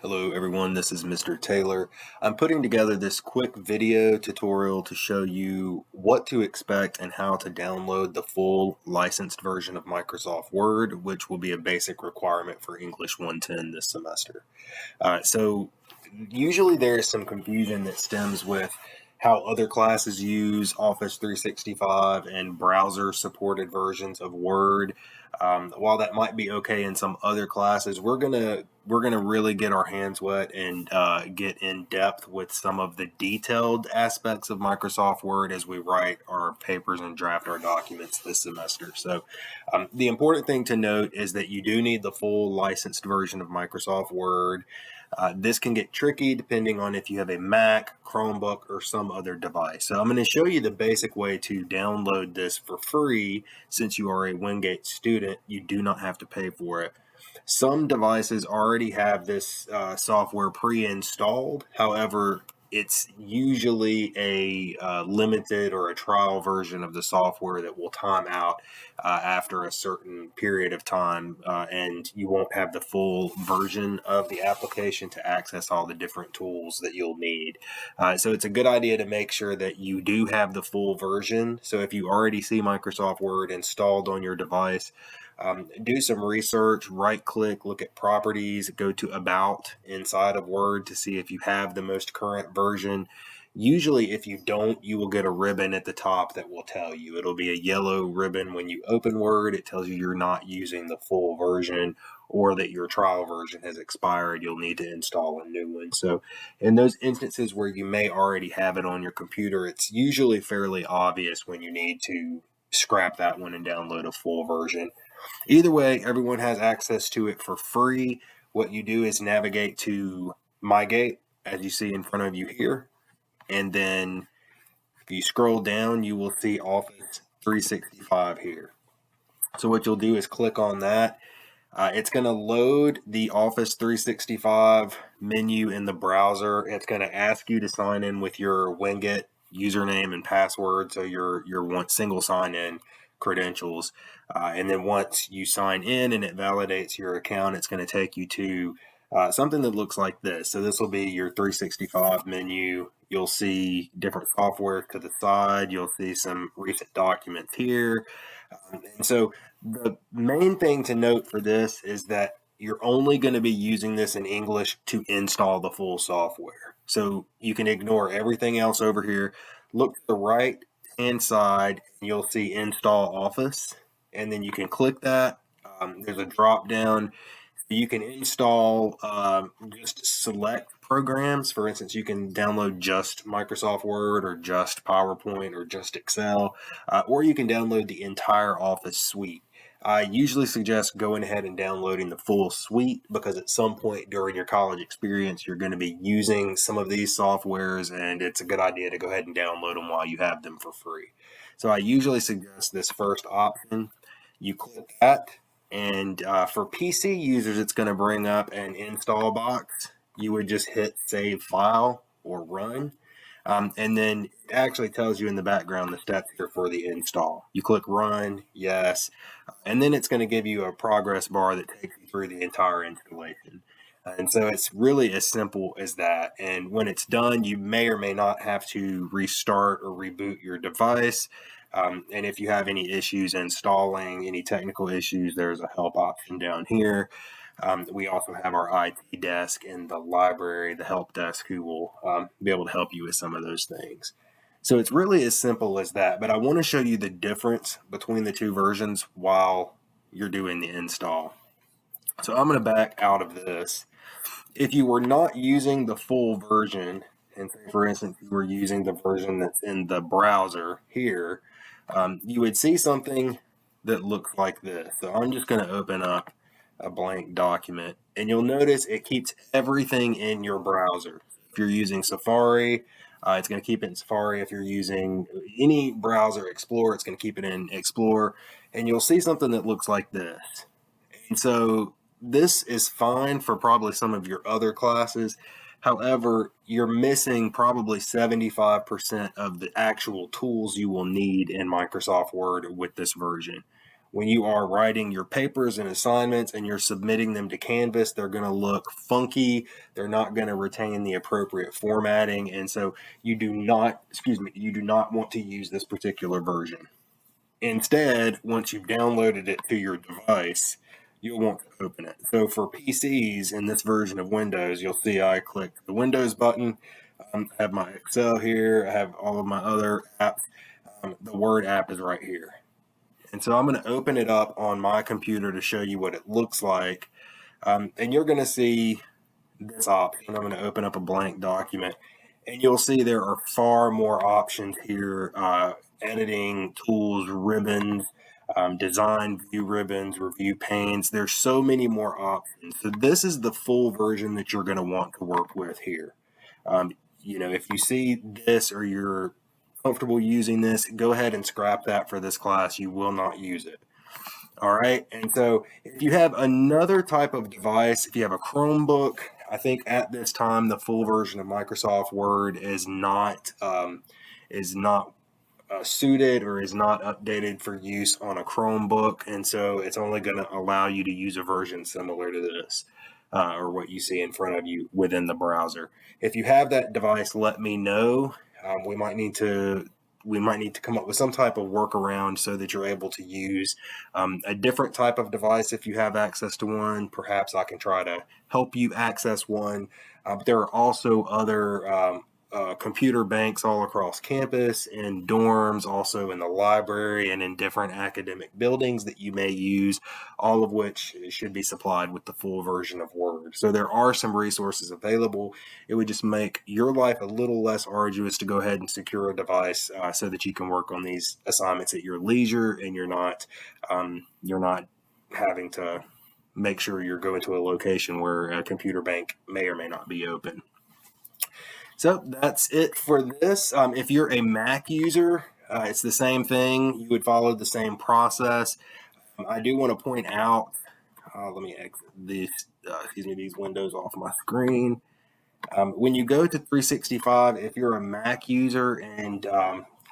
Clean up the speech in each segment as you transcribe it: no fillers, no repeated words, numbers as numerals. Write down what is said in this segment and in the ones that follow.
Hello everyone, this is Mr. Taylor. I'm putting together this quick video tutorial to show you what to expect and how to download the full licensed version of Microsoft Word, which will be a basic requirement for English 110 this semester. So usually there is some confusion that stems with how other classes use Office 365 and browser supported versions of Word. While that might be okay in some other classes, we're gonna really get our hands wet and get in depth with some of the detailed aspects of Microsoft Word as we write our papers and draft our documents this semester. So the important thing to note is that you do need the full licensed version of Microsoft Word. This can get tricky depending on if you have a Mac, Chromebook, or some other device. So I'm going to show you the basic way to download this for free. Since you are a Wingate student, you do not have to pay for it. Some devices already have this software pre-installed. However, it's usually a limited or a trial version of the software that will time out after a certain period of time, and you won't have the full version of the application to access all the different tools that you'll need. So it's a good idea to make sure that you do have the full version. So if you already see Microsoft Word installed on your device, do some research, right click, look at properties, go to About inside of Word to see if you have the most current version. Usually, if you don't, you will get a ribbon at the top that will tell you. It'll be a yellow ribbon when you open Word. It tells you you're not using the full version or that your trial version has expired. You'll need to install a new one. So in those instances where you may already have it on your computer, it's usually fairly obvious when you need to scrap that one and download a full version. Either way, everyone has access to it for free. What you do is navigate to MyGate, as you see in front of you here. And then if you scroll down, you will see Office 365 here. So what you'll do is click on that. It's going to load the Office 365 menu in the browser. It's going to ask you to sign in with your Wingate username and password, so your one single sign-in credentials. And then once you sign in and it validates your account, it's going to take you to something that looks like this. So this will be your 365 menu. You'll see different software to the side. You'll see some recent documents here. And so the main thing to note for this is that you're only going to be using this in English to install the full software. So you can ignore everything else over here. Look to the right hand side, and you'll see Install Office, and then you can click that. There's a drop down. You can install just select programs. For instance, you can download just Microsoft Word or just PowerPoint or just Excel, or you can download the entire Office suite. I usually suggest going ahead and downloading the full suite because at some point during your college experience, you're going to be using some of these softwares, and it's a good idea to go ahead and download them while you have them for free. So I usually suggest this first option. You click that. And for PC users, it's going to bring up an install box. You would just hit save file or run. And then it actually tells you in the background the steps here for the install. You click run, yes, and then it's going to give you a progress bar that takes you through the entire installation. And so it's really as simple as that. And when it's done, you may or may not have to restart or reboot your device. And if you have any issues installing, any technical issues, there's a help option down here. We also have our IT desk in the library, the help desk, who will be able to help you with some of those things. So it's really as simple as that. But I want to show you the difference between the two versions while you're doing the install. So I'm going to back out of this. If you were not using the full version, and say, for instance, you were using the version that's in the browser here, you would see something that looks like this. So I'm just going to open up a blank document, and you'll notice it keeps everything in your browser. If you're using Safari, it's going to keep it in Safari. If you're using any browser, Explorer, it's going to keep it in Explorer, and you'll see something that looks like this. And so this is fine for probably some of your other classes. However, you're missing probably 75% of the actual tools you will need in Microsoft Word with this version. when you are writing your papers and assignments and you're submitting them to Canvas, they're going to look funky. They're not going to retain the appropriate formatting. And so you do not want to use this particular version. Instead, once you've downloaded it to your device, you'll want to open it. So for PCs in this version of Windows, you'll see I click the Windows button. I have my Excel here. I have all of my other apps. The Word app is right here. And so I'm going to open it up on my computer to show you what it looks like. And you're going to see this option. I'm going to open up a blank document. And you'll see there are far more options here. Editing tools, ribbons, design view ribbons, review panes. There's so many more options. So this is the full version that you're going to want to work with here. If you see this or you're comfortable using this, go ahead and scrap that for this class. You will not use it. All right. And so if you have another type of device, if you have a Chromebook, I think at this time the full version of Microsoft Word is not suited or is not updated for use on a Chromebook, and so it's only going to allow you to use a version similar to this or what you see in front of you within the browser. If you have that device, let me know. We might need to come up with some type of workaround so that you're able to use a different type of device if you have access to one. Perhaps I can try to help you access one. But there are also other computer banks all across campus, in dorms, also in the library, and in different academic buildings that you may use, all of which should be supplied with the full version of Word. So there are some resources available. It would just make your life a little less arduous to go ahead and secure a device so that you can work on these assignments at your leisure, and you're not having to make sure you're going to a location where a computer bank may or may not be open. So that's it for this. If you're a Mac user, it's the same thing. You would follow the same process. I do want to point out, let me exit these windows off my screen. When you go to 365, if you're a Mac user, and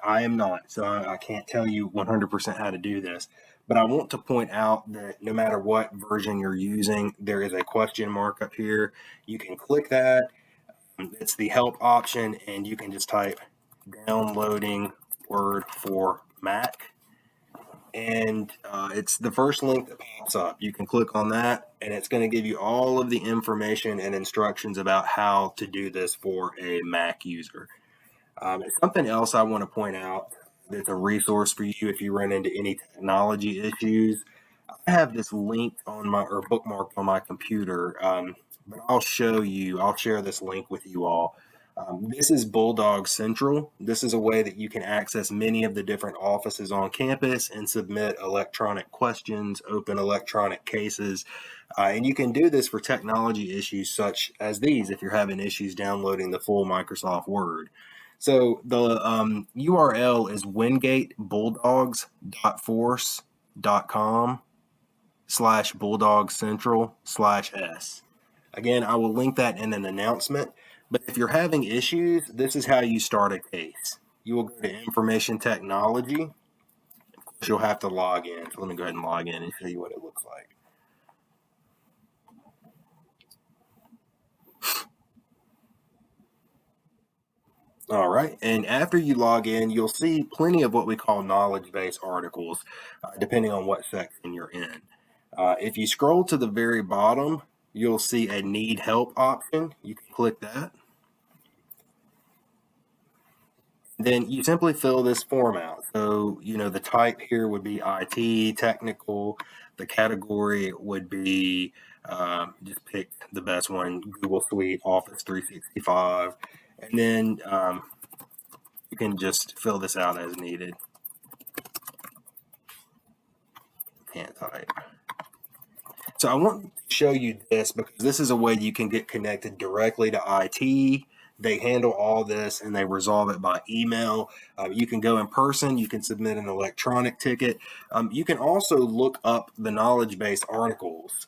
I am not, so I can't tell you 100% how to do this, but I want to point out that no matter what version you're using, there is a question mark up here. You can click that. It's the help option, and you can just type downloading Word for Mac, and it's the first link that pops up. You can click on that, and it's going to give you all of the information and instructions about how to do this for a Mac user. Something else I want to point out that's a resource for you if you run into any technology issues. I have this link on bookmarked on my computer, but I'll share this link with you all. This is Bulldog Central. This is a way that you can access many of the different offices on campus and submit electronic questions, open electronic cases. And you can do this for technology issues such as these if you're having issues downloading the full Microsoft Word. So the URL is wingatebulldogs.com/bulldogcentral/s. Again, I will link that in an announcement. But if you're having issues, this is how you start a case. You will go to Information Technology. Of course, you'll have to log in. So let me go ahead and log in and show you what it looks like. All right, and after you log in, you'll see plenty of what we call knowledge-based articles, depending on what section you're in. If you scroll to the very bottom, you'll see a need help option. You can click that. Then you simply fill this form out. So, the type here would be IT, technical. The category would be, just pick the best one, Google Suite, Office 365. And then you can just fill this out as needed. Can't type. So I want to show you this because this is a way you can get connected directly to IT. They handle all this and they resolve it by email. You can go in person. You can submit an electronic ticket. You can also look up the knowledge-based articles.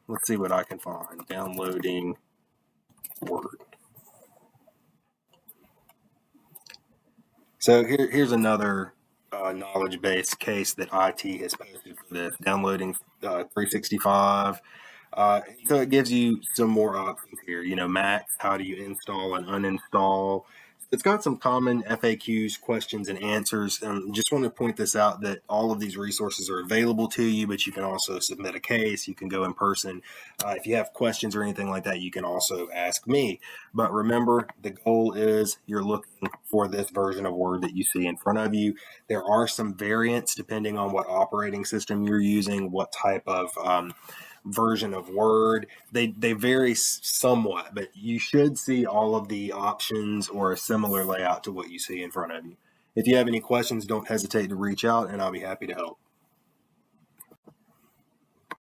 Let's see what I can find. Downloading Word. So here's another knowledge base case that IT has posted for this, downloading 365. So it gives you some more options here. Mac, how do you install and uninstall? It's got some common FAQs, questions, and answers. And just want to point this out that all of these resources are available to you, but you can also submit a case. You can go in person. If you have questions or anything like that, you can also ask me. But remember, the goal is you're looking for this version of Word that you see in front of you. There are some variants depending on what operating system you're using, what type of version of Word. They vary somewhat, but you should see all of the options or a similar layout to what you see in front of you. If you have any questions, don't hesitate to reach out and I'll be happy to help.